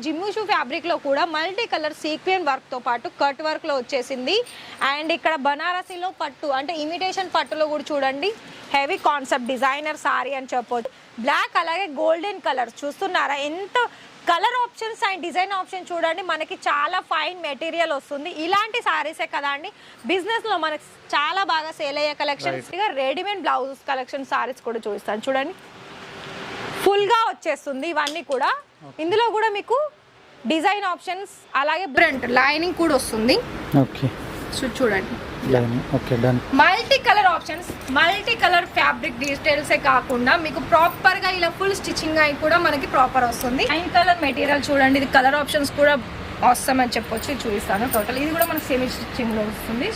జిమ్ముషు ఫ్యాబ్రిక్లో కూడా multi colour sequin వర్క్తో పాటు కట్ వర్క్లో వచ్చేసింది. అండ్ ఇక్కడ బనారసీలో పట్టు అంటే ఇమిటేషన్ పట్టులో కూడా చూడండి హెవీ కాన్సెప్ట్ డిజైనర్ సారీ అని చెప్పొచ్చు. బ్లాక్ అలాగే గోల్డెన్ కలర్ చూస్తున్నారా, ఎంత colour options and design option చూడండి. మనకి చాలా ఫైన్ మెటీరియల్ వస్తుంది. ఇలాంటి సారీసే కదా అండి బిజినెస్లో మనకి చాలా బాగా సేల్ అయ్యే కలెక్షన్స్. ఇక రెడీమేడ్ బ్లౌజ్ కలెక్షన్ సారీస్ కూడా చూపిస్తాను చూడండి. ఫుల్గా వచ్చేస్తుంది ఇవన్నీ కూడా. ఇందులో కూడా మీకు డిజైన్ ఆప్షన్స్ అలాగే ప్రింట్ లైనింగ్ కూడా వస్తుంది. ఓకే చూడండి okay done. Multi colour options, multi colour fabric డీటెయిల్సే కాకుండా మీకు ప్రాపర్ గా ఇలా ఫుల్ స్టిచ్చింగ్ అయి కూడా మనకి ప్రాపర్ వస్తుంది. ఫైన్ కలర్ మెటీరియల్ చూడండి, ఇది కలర్ ఆప్షన్స్ కూడా అవసరం అని చెప్పొచ్చు. చూపిస్తాను టోటల్. ఇది కూడా మనకి సెమీ స్టిచ్చింగ్ లో వస్తుంది.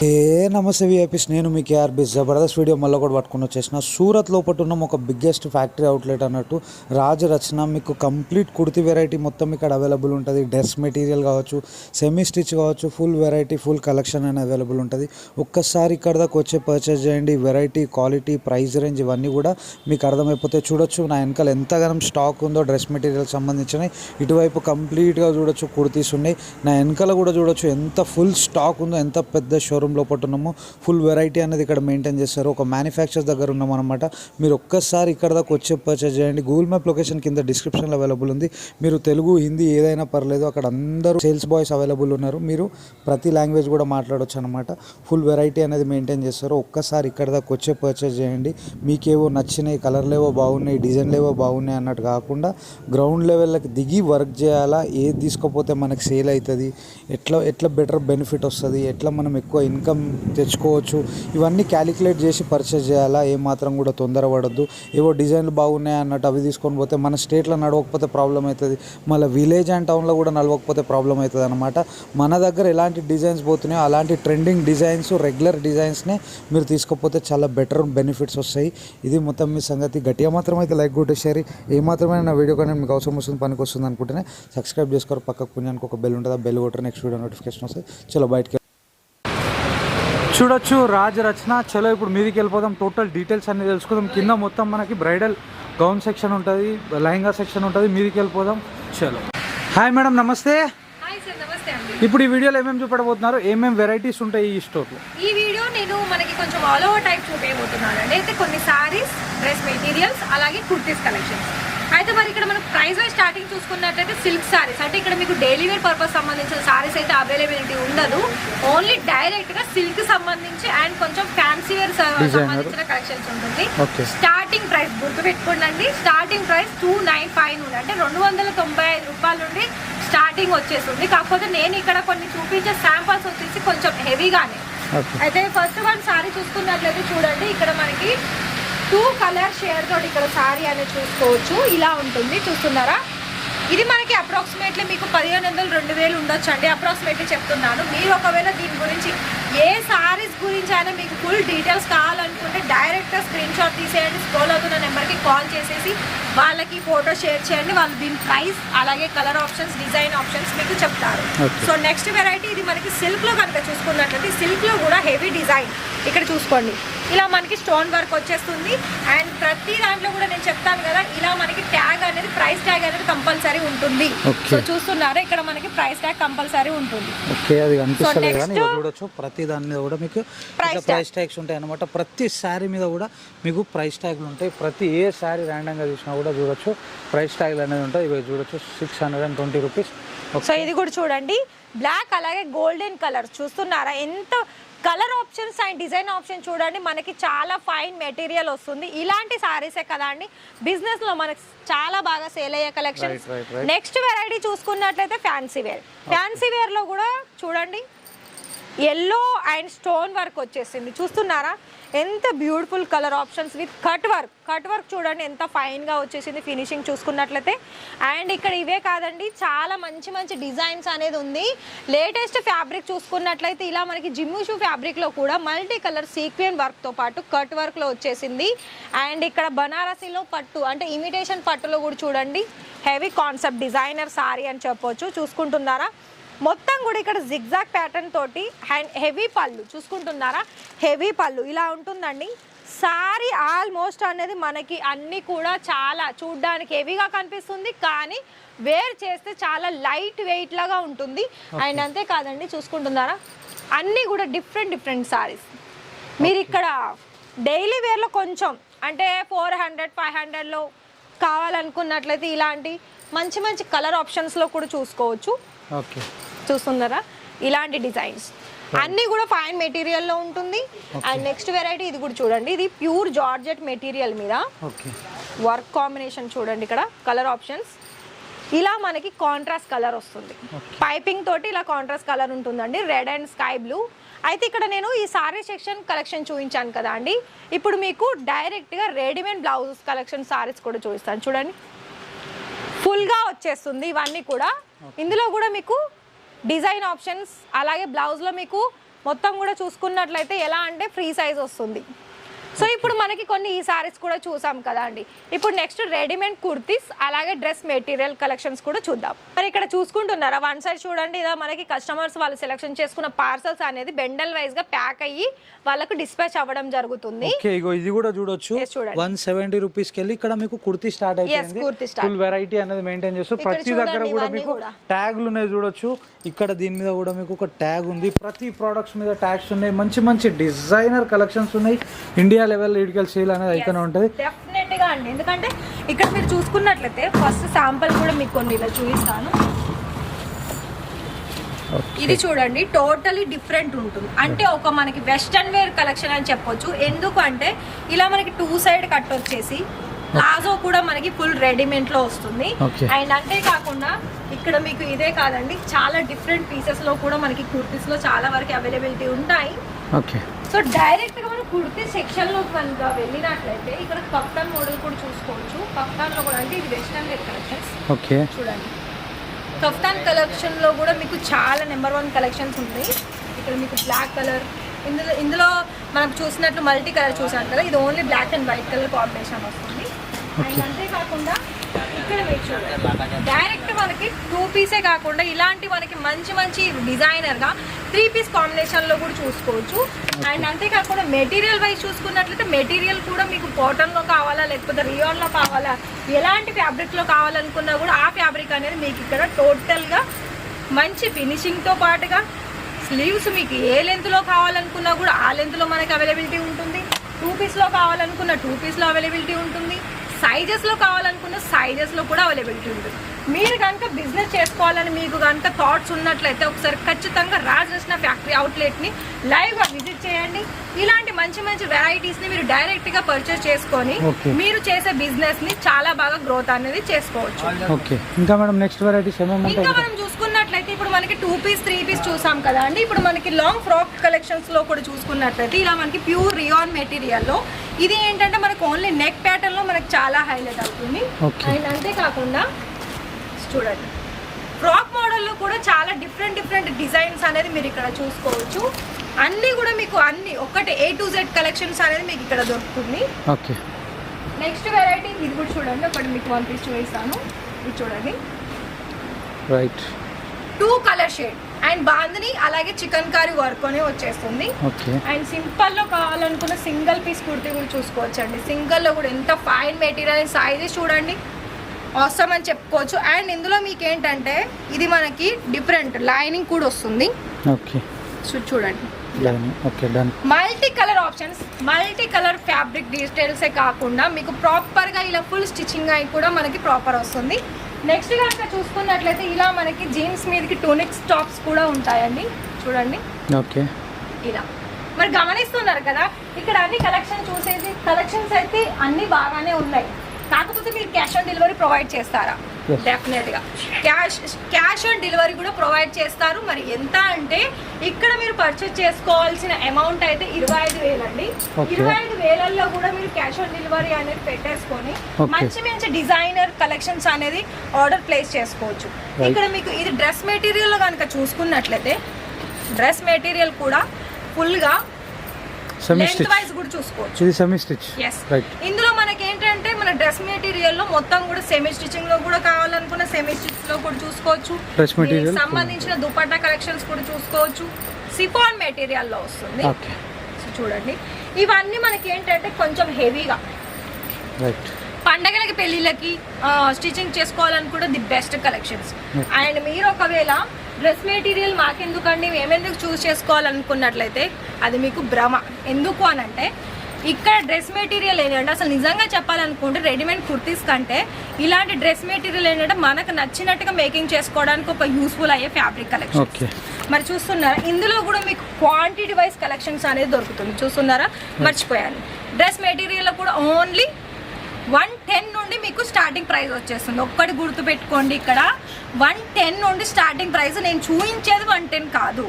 నమస్తే విఐపీస్, నేను మీ కేఆర్బి జబర్దస్త్ వీడియో మళ్ళీ కూడా పట్టుకుని వచ్చేసిన. సూరత్ లోపల ఉన్న ఒక బిగ్గెస్ట్ ఫ్యాక్టరీ అవుట్లెట్ అన్నట్టు రాజరచన. మీకు కంప్లీట్ కుర్తి వెరైటీ మొత్తం ఇక్కడ అవైలబుల్ ఉంటుంది. డ్రెస్ మెటీరియల్ కావచ్చు, సెమీ స్టిచ్ కావచ్చు, ఫుల్ వెరైటీ ఫుల్ కలెక్షన్ అనేది అవైలబుల్ ఉంటుంది. ఒక్కసారి ఇక్కడ దాకా వచ్చి పర్చేస్ చేయండి. వెరైటీ, క్వాలిటీ, ప్రైస్ రేంజ్ ఇవన్నీ కూడా మీకు అర్థమైపోతే చూడొచ్చు. నా వెనకాల ఎంతగానో స్టాక్ ఉందో డ్రెస్ మెటీరియల్ సంబంధించినవి. ఇటువైపు కంప్లీట్గా చూడొచ్చు కుర్తీస్ ఉన్నాయి. నా వెనకాల కూడా చూడొచ్చు ఎంత ఫుల్ స్టాక్ ఉందో, ఎంత పెద్ద షోరూమ్ లోపల ఉన్నామో. ఫుల్ వెరైటీ అనేది ఇక్కడ మెయింటైన్ చేస్తారు. ఒక మ్యానుఫ్యాక్చర్ దగ్గర ఉన్నాం అనమాట. మీరు ఒక్కసారి ఇక్కడ దాకా వచ్చి పర్చేస్ చేయండి. గూగుల్ మ్యాప్ లొకేషన్ కింద డిస్క్రిప్షన్లో అవైలబుల్ ఉంది. మీరు తెలుగు, హిందీ ఏదైనా పర్లేదు. అక్కడ అందరూ సేల్స్ బాయ్స్ అవైలబుల్ ఉన్నారు. మీరు ప్రతి లాంగ్వేజ్ కూడా మాట్లాడవచ్చు అనమాట. ఫుల్ వెరైటీ అనేది మెయింటైన్ చేస్తారు. ఒక్కసారి ఇక్కడ దాకా వచ్చి పర్చేస్ చేయండి. మీకేవో నచ్చినాయి, కలర్లేవో బాగున్నాయి, డిజైన్లేవో బాగున్నాయి అన్నట్టు కాకుండా గ్రౌండ్ లెవెల్కి దిగి వర్క్ చేయాలా, ఏది తీసుకోపోతే మనకి సేల్ అవుతుంది, ఎట్లా బెటర్ బెనిఫిట్ వస్తుంది, ఎట్లా మనం ఎక్కువ ఇన్కమ్ తెచ్చుకోవచ్చు, ఇవన్నీ క్యాలిక్యులేట్ చేసి పర్చేస్ చేయాలా. ఏమాత్రం కూడా తొందరపడద్దు. ఏవో డిజైన్లు బాగున్నాయి అన్నట్టు అవి తీసుకొని పోతే మన స్టేట్లో నడవకపోతే ప్రాబ్లం అవుతుంది, మళ్ళీ విలేజ్ అండ్ టౌన్లో కూడా నడవకపోతే ప్రాబ్లం అవుతుంది అనమాట. మన దగ్గర ఎలాంటి డిజైన్స్ పోతున్నాయో అలాంటి ట్రెండింగ్ డిజైన్స్, రెగ్యులర్ డిజైన్స్నే మీరు తీసుకోకపోతే చాలా బెటర్ బెనిఫిట్స్ వస్తాయి. ఇది మొత్తం మీ సంగతి. గట్టిగా మాత్రం అయితే లైక్ కొట్టేసారి. ఏమాత్రమే నా వీడియో కానీ మీకు అవసరం వస్తుంది, పనికి వస్తుంది అనుకుంటేనే సబ్స్క్రైబ్ చేసుకోరు. పక్కకు పుణ్యానికి ఒక బెల్ ఉంటుంది, ఆ బెల్ కొట్టరు, నెక్స్ట్ వీడియో నోటిఫికేషన్ వస్తుంది. చలో బయటకి చూడొచ్చు రాజరచన. చలో ఇప్పుడు మీదికి వెళ్ళిపోదాం. టోటల్ డీటెయిల్స్ అన్ని తెలుసుకుందాం. కింద మొత్తం మనకి బ్రైడల్ గౌన్ సెక్షన్ ఉంటుంది, లెహంగా సెక్షన్ ఉంటుంది. మీదికి వెళ్ళిపోదాం. చలో. హాయ్ మేడం, నమస్తే. ఇప్పుడు ఈ వీడియోలో ఏమేమి చూపడబోతున్నారు, ఏమేమి వెరైటీస్ ఉంటాయి ఈ స్టోర్లో? ఈ వీడియో నేను మనకి కొంచెం ఆల్ ఓవర్ టైప్ చూపించబోతున్నాను అండి. అయితే కొన్ని సారీస్, డ్రెస్ మెటీరియల్స్ అలాగే కుర్తీస్ కలెక్షన్స్. అయితే మరి ఇక్కడ మనకు ప్రైస్ వైజ్ స్టార్టింగ్ చూసుకున్నట్లయితే సిల్క్ సారీస్, అంటే ఇక్కడ మీకు డైలీ వేర్ పర్పస్ సంబంధించిన సారీస్ అయితే అవైలబిలిటీ ఉండదు. ఓన్లీ డైరెక్ట్ గా సిల్క్ సంబంధించి అండ్ కొంచెం ఫ్యాన్సీ వేర్ సంబంధించిన కలెక్షన్స్ ఉంటుంది. స్టార్టింగ్ ప్రైస్ గుర్తుపెట్టుకోండి, స్టార్టింగ్ ప్రైస్ 295 నుండి, అంటే 295 రూపాయల నుండి స్టార్టింగ్ వచ్చేస్తుంది. కాకపోతే నేను ఇక్కడ కొన్ని చూపించే శాంపల్స్ వచ్చేసి కొంచెం హెవీగానే. అయితే ఫస్ట్ వన్ సారీ చూసుకున్నట్లయితే చూడండి, ఇక్కడ మనకి 2 కలర్ షేర్ తోటి ఇక్కడ సారీ అనేది చూసుకోవచ్చు. ఇలా ఉంటుంది, చూస్తున్నారా? ఇది మనకి అప్రాక్సిమేట్లీ మీకు 1500-2000 ఉండొచ్చు అండి, అప్రాక్సిమేట్లీ చెప్తున్నాను. మీరు ఒకవేళ దీని గురించి ఏ సారీస్ గురించి అయినా మీకు ఫుల్ డీటెయిల్స్ కావాలనుకుంటే డైరెక్ట్గా స్క్రీన్ షాట్ తీసేయండి, స్క్రోల్ అవుతున్న నెంబర్కి కాల్ చేసేసి వాళ్ళకి ఫోటో షేర్ చేయండి. వాళ్ళు దీని ప్రైస్ అలాగే కలర్ ఆప్షన్స్, డిజైన్ ఆప్షన్స్ మీకు చెప్తారు. సో నెక్స్ట్ వెరైటీ ఇది మనకి సిల్క్లో కనుక చూసుకున్నట్లయితే సిల్క్లో కూడా హెవీ డిజైన్ ఇక్కడ చూసుకోండి. ఇలా మనకి స్టోన్ వర్క్ వచ్చేస్తుంది. అండ్ ప్రతి దాంట్లో కూడా నేను చెప్తాను కదా, ఇలా మనకి ట్యాగ్ అనేది, ప్రైస్ ట్యాగ్ అనేది కంపల్సరీ ఉంటుంది. సో చూస్తున్నారా, ఇక్కడ మనకి ప్రైస్ ట్యాగ్ కంపల్సరీ ఉంటుంది. చూడొచ్చు ప్రతి దాని మీద కూడా మీకు ప్రైస్ ట్యాగ్స్ ఉంటాయి అనమాట. ప్రతి శారీ మీద కూడా మీకు ప్రైస్ ట్యాగ్లు ఉంటాయి. ప్రతి ఏ శారీ ర్యాండమ్గా చూసినా కూడా చూడొచ్చు ప్రైస్ ట్యాగ్లు అనేది ఉంటాయి. ఇవి చూడొచ్చు 620 రూపీస్. సో ఇది కూడా చూడండి, బ్లాక్ అలాగే గోల్డెన్ కలర్ చూస్తున్నారా, ఎంత colour options and design option చూడండి. మనకి చాలా ఫైన్ మెటీరియల్ వస్తుంది. ఇలాంటి సారీసే కదా అండి బిజినెస్ లో మనకి చాలా బాగా సేల్ అయ్యే కలెక్షన్స్. నెక్స్ట్ వెరైటీ చూసుకున్నట్లయితే ఫ్యాన్సీ వేర్. ఫ్యాన్సీ వేర్ లో కూడా చూడండి ఎల్లో అండ్ స్టోన్ వర్క్ వచ్చేసింది, చూస్తున్నారా? ఎంత beautiful colour options with cut work చూడండి ఎంత ఫైన్గా వచ్చేసింది ఫినిషింగ్ చూసుకున్నట్లయితే. అండ్ ఇక్కడ ఇవే కాదండి, చాలా మంచి మంచి డిజైన్స్ అనేది ఉంది. లేటెస్ట్ ఫ్యాబ్రిక్ చూసుకున్నట్లయితే ఇలా మనకి జిమ్ముషు ఫ్యాబ్రిక్లో కూడా మల్టీ కలర్ సీక్వెన్ వర్క్తో పాటు కట్ వర్క్లో వచ్చేసింది. అండ్ ఇక్కడ బనారసీలో పట్టు అంటే ఇమిటేషన్ పట్టులో కూడా చూడండి హెవీ కాన్సెప్ట్ డిజైనర్ సారీ అని చెప్పొచ్చు. చూసుకుంటున్నారా, మొత్తం కూడా ఇక్కడ జిగ్జాగ్ ప్యాటర్న్ తోటి అండ్ హెవీ పళ్ళు చూసుకుంటున్నారా, హెవీ పళ్ళు ఇలా ఉంటుందండి. సారీ ఆల్మోస్ట్ అనేది మనకి అన్ని కూడా చాలా చూడడానికి హెవీగా కనిపిస్తుంది, కానీ వేర్ చేస్తే చాలా లైట్ వెయిట్ లాగా ఉంటుంది. అండ్ అంతేకాదండి, చూసుకుంటున్నారా అన్నీ కూడా డిఫరెంట్ సారీస్. మీరు ఇక్కడ డైలీ వేర్లో కొంచెం అంటే 400-500లో కావాలనుకున్నట్లయితే ఇలాంటి మంచి కలర్ ఆప్షన్స్లో కూడా చూసుకోవచ్చు. ఓకే, చూస్తున్నారా ఇలాంటి డిజైన్స్ అన్నీ కూడా ఫైన్ మెటీరియల్లో ఉంటుంది. అండ్ నెక్స్ట్ వెరైటీ ఇది కూడా చూడండి, ఇది ప్యూర్ జార్జెట్ మెటీరియల్ మీద వర్క్ కాంబినేషన్ చూడండి. ఇక్కడ కలర్ ఆప్షన్స్ ఇలా మనకి కాంట్రాస్ట్ కలర్ వస్తుంది, పైపింగ్ తోటి ఇలా కాంట్రాస్ట్ కలర్ ఉంటుందండి, రెడ్ అండ్ స్కై బ్లూ. అయితే ఇక్కడ నేను ఈ సారీ సెక్షన్ కలెక్షన్ చూపించాను కదా అండి, ఇప్పుడు మీకు డైరెక్ట్గా రెడీమేడ్ బ్లౌజెస్ కలెక్షన్ సారీస్ కూడా చూపిస్తాను. చూడండి ఫుల్గా వచ్చేస్తుంది ఇవన్నీ కూడా. ఇందులో కూడా మీకు డిజైన్ ఆప్షన్స్, అలాగే బ్లౌజ్లో మీకు మొత్తం కూడా చూసుకున్నట్లయితే ఎలా అంటే ఫ్రీ సైజ్ వస్తుంది. సో ఇప్పుడు మనకి కొన్ని ఈ సారీస్ కూడా చూసాం కదా అండి. ఇప్పుడు నెక్స్ట్ రెడీమేడ్ కుర్తీస్ అలాగే డ్రెస్ మెటీరియల్ కలెక్షన్స్ కూడా చూద్దాం. మరి ఇక్కడ చూసుకుంటున్నారా వన్ సైడ్ చూడండి, ఇలా మనకి కస్టమర్స్ వాళ్ళు సెలెక్షన్ చేసుకున్న పార్సల్స్ అనేది బెండల్ వైజ్ గా ప్యాక్ అయ్యి వాళ్ళకు డిస్పాచ్ అవ్వడం జరుగుతుంది. ఇది కూడా చూడొచ్చు, 170 రూపీస్ కి వెళ్ళి ఇక్కడ మీకు కుర్తీ స్టార్ట్ అయిపోయింది. ఫుల్ వెరైటీ అనేది మెయింటైన్ చేస్తూ ప్రతి దగ్గర కూడా మీకు ట్యాగ్లు ఉన్నాయి చూడొచ్చు. ఇక్కడ దీని మీద కూడా మీకు ఒక ట్యాగ్ ఉంది, ప్రతి ప్రోడక్ట్స్ మీద ట్యాగ్స్ ఉన్నాయి, మంచి డిజైనర్ కలెక్షన్స్ ఉన్నాయి. ఇండియా లెవెల్ లీడికల్ సేల్ అనేది అయితేనే ఉంటుంది డెఫినెట్ గా అండి. ఎందుకంటే ఇక్కడ మీరు చూసుకున్నట్లయితే ఫస్ట్ శాంపుల్ కూడా మీకు కొన్ని ఇలా చూపిస్తాను. ఇది చూడండి టోటలీ డిఫరెంట్ ఉంటుంది, అంటే ఒక మనకి వెస్టర్న్ వేర్ కలెక్షన్ అని చెప్పొచ్చు. ఎందుకు అంటే ఇలా మనకి 2 సైడ్ కట్ వచ్చేసి ప్లాజో కూడా మనకి ఫుల్ రెడీమేడ్ లో వస్తుంది. అండ్ అంతేకాకుండా ఇక్కడ మీకు ఇదే కాదండి, చాలా డిఫరెంట్ పీసెస్ లో కూడా మనకి కుర్తీస్ లో చాలా వరకు అవైలబిలిటీ ఉంటాయి. సో డైరెక్ట్ గా మనం కుర్తీ సెక్షన్ లో కనుక వెళ్ళినట్లయితే ఇక్కడ కఫ్తాన్ మోడల్ కూడా చూసుకోవచ్చు. కఫ్తాన్ లో కూడా అంటే ఇది వెస్టర్న్ వేర్ కలెక్షన్స్. చూడండి కఫ్తాన్ కలెక్షన్ లో కూడా మీకు చాలా నెంబర్ 1 కలెక్షన్స్ ఉంటాయి. ఇక్కడ మీకు బ్లాక్ కలర్, ఇందులో మనం చూసినట్లు మల్టీ కలర్ చూసాను కదా, ఇది only black and white colour combination వస్తుంది. అండ్ అంతేకాకుండా ఇక్కడ మీరు చూడండి డైరెక్ట్ మనకి 2 పీసే కాకుండా ఇలాంటి మనకి మంచి డిజైనర్ గా 3 పీస్ కాంబినేషన్ లో కూడా చూసుకోవచ్చు. అండ్ అంతేకాకుండా మెటీరియల్ వైజ్ చూసుకున్నట్లయితే మెటీరియల్ కూడా మీకు కాటన్ లో కావాలా లేకపోతే రియాన్ లో కావాలా, ఎలాంటి ఫ్యాబ్రిక్ లో కావాలనుకున్నా కూడా ఆ ఫ్యాబ్రిక్ అనేది మీకు ఇక్కడ టోటల్ గా మంచి ఫినిషింగ్ తో పాటుగా స్లీవ్స్ మీకు ఏ లెంత్ లో కావాలనుకున్నా కూడా ఆ లెంత్ లో మనకి అవైలబిలిటీ ఉంటుంది. 2 పీస్ లో కావాలనుకున్న 2 పీస్ లో అవైలబిలిటీ ఉంటుంది. సైజెస్ లో కావాలనుకున్న సైజెస్ లో కూడా అవైలబిలిటీ ఉంటుంది. మీరు కనుక బిజినెస్ చేసుకోవాలని మీకు కనుక థాట్స్ ఉన్నట్లయితే ఒకసారి ఖచ్చితంగా రాజ్ రచన ఫ్యాక్టరీ అవుట్లెట్ ని లైవ్ గా విజిట్ చేయండి. ఇలాంటి మంచి వెరైటీస్ ని మీరు డైరెక్ట్ గా పర్చేస్ చేసుకొని మీరు చేసే బిజినెస్ ని చాలా బాగా గ్రోత్ అనేది చేసుకోవచ్చు. ఇంకా మేడం నెక్స్ట్ వెరైటీస్ ఇంకా మనం చూసుకున్నట్లయితే ఇప్పుడు మనకి 2 పీస్ 3 పీస్ చూసాం కదా అండి. ఇప్పుడు మనకి లాంగ్ ఫ్రాక్ కలెక్షన్స్ లో కూడా చూసుకున్నట్లయితే ఇలా మనకి ప్యూర్ రియాన్ మెటీరియల్ లో ఇది ఏంటంటే మనకు ఓన్లీ నెక్ ప్యాటర్న్ లో మనకి చాలా హైలైట్ అవుతుంది. అండ్ అంతేకాకుండా చూడండి ఫ్రాక్ మోడల్లో కూడా చాలా డిఫరెంట్ డిజైన్స్ అనేది మీరు ఇక్కడ చూసుకోవచ్చు. అన్నీ కూడా మీకు అన్ని ఒకటి A to Z కలెక్షన్స్ అనేది మీకు ఇక్కడ దొరుకుతుంది. నెక్స్ట్ వెరైటీ ఇది కూడా చూడండి, ఒకటి మీకు 1 పీస్ చూపిస్తాను. ఇది చూడండి 2 కలర్ షేడ్ అండ్ బాందని అలాగే చికెన్ కర్రీ వర్క్ అని వచ్చేస్తుంది. అండ్ సింపుల్ లో కావాలనుకున్న సింగిల్ పీస్ కుర్తీ కూడా చూసుకోవచ్చు అండి. సింగిల్ లో కూడా ఎంత ఫైన్ మెటీరియల్, సైజెస్ చూడండి అవసరం అని చెప్పుకోవచ్చు. అండ్ ఇందులో మీకు ఏంటంటే ఇది మనకి డిఫరెంట్ లైనింగ్ కూడా వస్తుంది. చూడండి multi colour options, multi colour fabric డీటెయిల్సే కాకుండా మీకు ప్రాపర్ గా ఇలా ఫుల్ స్టిచ్చింగ్ అయి కూడా మనకి ప్రాపర్ వస్తుంది. నెక్స్ట్ కనుక చూసుకున్నట్లయితే ఇలా మనకి జీన్స్ మీదకి టోనిక్స్ టాప్స్ కూడా ఉంటాయండి. చూడండి ఇలా మరి గమనిస్తున్నారు కదా, ఇక్కడ అన్ని కలెక్షన్స్ అయితే అన్ని బాగానే ఉన్నాయి. కాకపోతే మీరు క్యాష్ ఆన్ డెలివరీ ప్రొవైడ్ చేస్తారా? డెఫినెట్ గా క్యాష్ ఆన్ డెలివరీ కూడా ప్రొవైడ్ చేస్తారు. మరి ఎంత అంటే ఇక్కడ మీరు పర్చేస్ చేసుకోవాల్సిన అమౌంట్ అయితే 25,000 అండి. 25,000లో కూడా మీరు క్యాష్ ఆన్ డెలివరీ అనేది పెట్టేసుకొని మంచి డిజైనర్ కలెక్షన్స్ అనేది ఆర్డర్ ప్లేస్ చేసుకోవచ్చు. ఇక్కడ మీకు ఇది డ్రెస్ మెటీరియల్ లో కనుక చూసుకున్నట్లయితే డ్రెస్ మెటీరియల్ కూడా ఫుల్ గా లెంత్ వైజ్ కూడా చూసుకోవచ్చు. ఇది సెమీ స్టిచ్. ఇందులో మనకి ఏంటంటే మన డ్రెస్ మెటీరియల్ లో మొత్తం కూడా సెమీ స్టిచింగ్ లో కూడా కావాలనుకున్న సెమీ స్టిచ్ లో కూడా చూసుకోవచ్చు. సంబంధించిన దుపట్టా కలెక్షన్స్ కూడా చూసుకోవచ్చు. సిఫాన్ మెటీరియల్ లో వస్తుంది. చూడండి ఇవన్నీ మనకి ఏంటంటే కొంచెం హెవీగా రైట్. పండగలకి పెళ్ళిళ్ళకి స్టిచింగ్ చేసుకోవాలనుకుంటే ది బెస్ట్ కలెక్షన్స్. అండ్ మీరు ఒకవేళ డ్రెస్ మెటీరియల్ మాకెందుకండి మేమెందుకు చూస్ చేసుకోవాలనుకున్నట్లయితే అది మీకు భ్రమ. ఎందుకు అనంటే ఇక్కడ డ్రెస్ మెటీరియల్ ఏంటంటే అసలు నిజంగా చెప్పాలనుకుంటే రెడీమేడ్ కుర్తీస్ కంటే ఇలాంటి డ్రెస్ మెటీరియల్ ఏంటంటే మనకు నచ్చినట్టుగా మేకింగ్ చేసుకోవడానికి ఒక యూస్ఫుల్ అయ్యే ఫ్యాబ్రిక్ కలెక్షన్. మరి చూస్తున్నారా ఇందులో కూడా మీకు క్వాంటిటీ వైజ్ కలెక్షన్స్ అనేది దొరుకుతుంది. చూస్తున్నారా మర్చిపోయాను. డ్రెస్ మెటీరియల్ కూడా ఓన్లీ 110 నుండి మీకు స్టార్టింగ్ ప్రైస్ వచ్చేస్తుంది. ఒక్కటి గుర్తు పెట్టుకోండి, ఇక్కడ 110 నుండి స్టార్టింగ్ ప్రైస్. నేను చూపించేది 110 కాదు.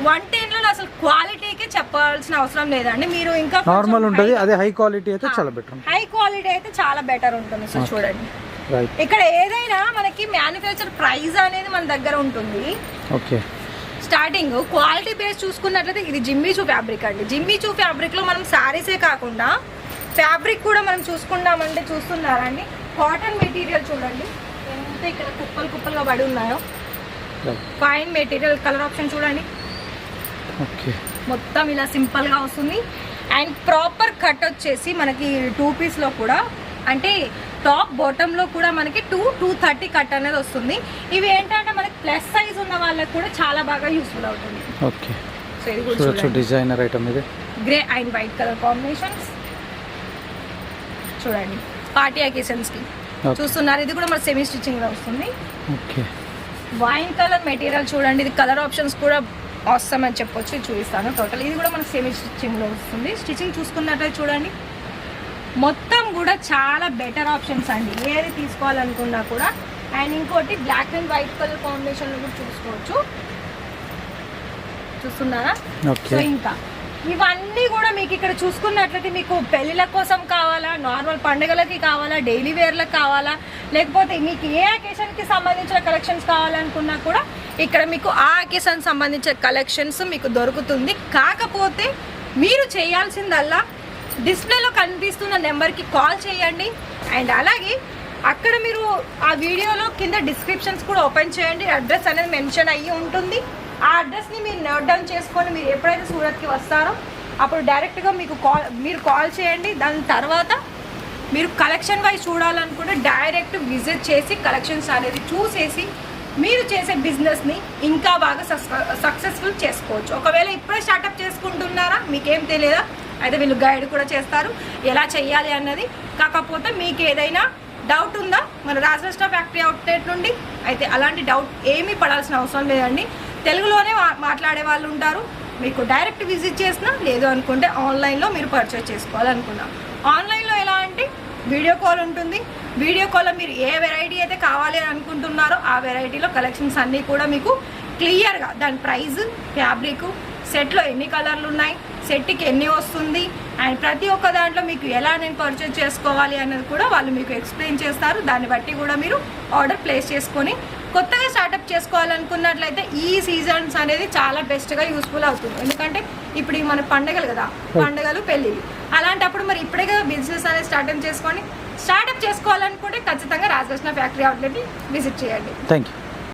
110లో అసలు క్వాలిటీకి చెప్పాల్సిన అవసరం లేదండి. మీరు ఇంకా నార్మల్ ఉంటుంది, అదే హై క్వాలిటీ అయితే చాలా బెటర్. హై క్వాలిటీ అయితే చాలా బెటర్ ఉంటుంది. సో చూడండి ఇక్కడ ఏదైనా మనకి మ్యానుఫ్యాక్చర్ ప్రైస్ అనేది మన దగ్గర ఉంటుంది. ఓకే. స్టార్టింగ్ క్వాలిటీ బేస్ చూసుకున్నట్లయితే ఇది జిమ్మీచూ ఫ్యాబ్రిక్ అండి. జిమ్మీచూ ఫ్యాబ్రిక్ లో మనం శారీసే కాకుండా ఫ్యాబ్రిక్ కూడా మనం చూసుకున్నామంటే చూస్తున్నారా అండి, కాటన్ మెటీరియల్ చూడండి ఎంత ఇక్కడ కుప్పలు కుప్పలుగా పడి ఉన్నాయో. ఫైన్ మెటీరియల్ కలర్ ఆప్షన్ చూడండి, మొత్తం ఇలా సింపుల్ గా వస్తుంది. అండ్ ప్రాపర్ కట్ వచ్చేసి మనకి 2 పీస్ లో కూడా అంటే టాప్ బాటమ్ లో కూడా మనకి 230 కట్ అనేది వస్తుంది. ఇవి ఏంటంటే మనకి ప్లస్ సైజ్ ఉన్న వాళ్ళకి కూడా చాలా బాగా యూస్ఫుల్ అవుతుంది. ఓకే. సో ఇది కూడా డిజైనర్ ఐటమ్ ఇది. Grey and white colour combinations చూడండి పార్టీ అకేషన్స్ కి చూస్తున్నారు. ఇది కూడా మన సెమీ స్టిచ్చింగ్ లో వస్తుంది. ఓకే. వైన్ కలర్ మెటీరియల్ చూడండి, ఇది కలర్ ఆప్షన్స్ కూడా అవసరం అని చెప్పొచ్చు. చూపిస్తాను టోటల్. ఇది కూడా మనకు సెమీ స్టిచ్చింగ్ లో వస్తుంది. స్టిచ్చింగ్ చూసుకున్నట్లయితే చూడండి మొత్తం కూడా చాలా బెటర్ ఆప్షన్స్ అండి ఏది తీసుకోవాలనుకున్నా కూడా. అండ్ ఇంకోటి black and white colour combination లో కూడా చూసుకోవచ్చు. చూస్తున్నారా? సో ఇంకా ఇవన్నీ కూడా మీకు ఇక్కడ చూసుకున్నట్లయితే మీకు పెళ్లిళ్ళ కోసం కావాలా, నార్మల్ పండుగలకి కావాలా, డైలీ వేర్లకు కావాలా, లేకపోతే మీకు ఏ అకేషన్కి సంబంధించిన కలెక్షన్స్ కావాలనుకున్నా కూడా ఇక్కడ మీకు ఆ అకేషన్ సంబంధించిన కలెక్షన్స్ మీకు దొరుకుతుంది. కాకపోతే మీరు చేయాల్సిందల్లా డిస్ప్లేలో కనిపిస్తున్న నెంబర్కి కాల్ చేయండి. అండ్ అలాగే అక్కడ మీరు ఆ వీడియోలో కింద డిస్క్రిప్షన్స్ కూడా ఓపెన్ చేయండి. అడ్రస్ అనేది మెన్షన్ అయ్యి ఉంటుంది. ఆ అడ్రస్ని మీరు నోట్ డౌన్ చేసుకొని మీరు ఎప్పుడైతే సూరత్కి వస్తారో అప్పుడు డైరెక్ట్గా మీరు కాల్ చేయండి. దాని తర్వాత మీరు కలెక్షన్ వైజ్ చూడాలనుకుంటే డైరెక్ట్ విజిట్ చేసి కలెక్షన్స్ అనేది చూసేసి మీరు చేసే బిజినెస్ని ఇంకా బాగా సక్సెస్ఫుల్ చేసుకోవచ్చు. ఒకవేళ ఇప్పుడే స్టార్ట్అప్ చేసుకుంటున్నారా, మీకేం తెలియదా, అయితే వీళ్ళు గైడ్ కూడా చేస్తారు ఎలా చేయాలి అన్నది. కాకపోతే మీకు ఏదైనా డౌట్ ఉందా మన రాజరాష్ట్ర ఫ్యాక్టరీ అవుట్లెట్ నుండి, అయితే అలాంటి డౌట్ ఏమీ పడాల్సిన అవసరం లేదండి. తెలుగులోనే మాట్లాడే వాళ్ళు ఉంటారు. మీకు డైరెక్ట్ విజిట్ చేసినా లేదు అనుకుంటే ఆన్లైన్లో మీరు పర్చేస్ చేసుకోవాలనుకున్నా. ఆన్లైన్లో ఎలా అంటే వీడియో కాల్ ఉంటుంది. వీడియో కాల్లో మీరు ఏ వెరైటీ అయితే కావాలి అని అనుకుంటున్నారో ఆ వెరైటీలో కలెక్షన్స్ అన్నీ కూడా మీకు క్లియర్గా దాని ప్రైస్, ఫ్యాబ్రిక్, సెట్లో ఎన్ని కలర్లు ఉన్నాయి, సెట్కి ఎన్ని వస్తుంది, అండ్ ప్రతి ఒక్క దాంట్లో మీకు ఎలా నేను పర్చేస్ చేసుకోవాలి అన్నది కూడా వాళ్ళు మీకు ఎక్స్ప్లెయిన్ చేస్తారు. దాన్ని బట్టి కూడా మీరు ఆర్డర్ ప్లేస్ చేసుకొని కొత్తగా స్టార్ట్అప్ చేసుకోవాలనుకున్నట్లయితే ఈ సీజన్స్ అనేది చాలా బెస్ట్గా యూస్ఫుల్ అవుతుంది. ఎందుకంటే ఇప్పుడు మన పండుగలు కదా, పండుగలు పెళ్ళిళ్ళు, అలాంటప్పుడు మరి ఇప్పుడే కదా బిజినెస్ అనేది స్టార్ట్అప్ చేసుకోవాలనుకుంటే ఖచ్చితంగా రాజకృష్ణ ఫ్యాక్టరీ అవుట్లెట్ని విజిట్ చేయండి. Thank you.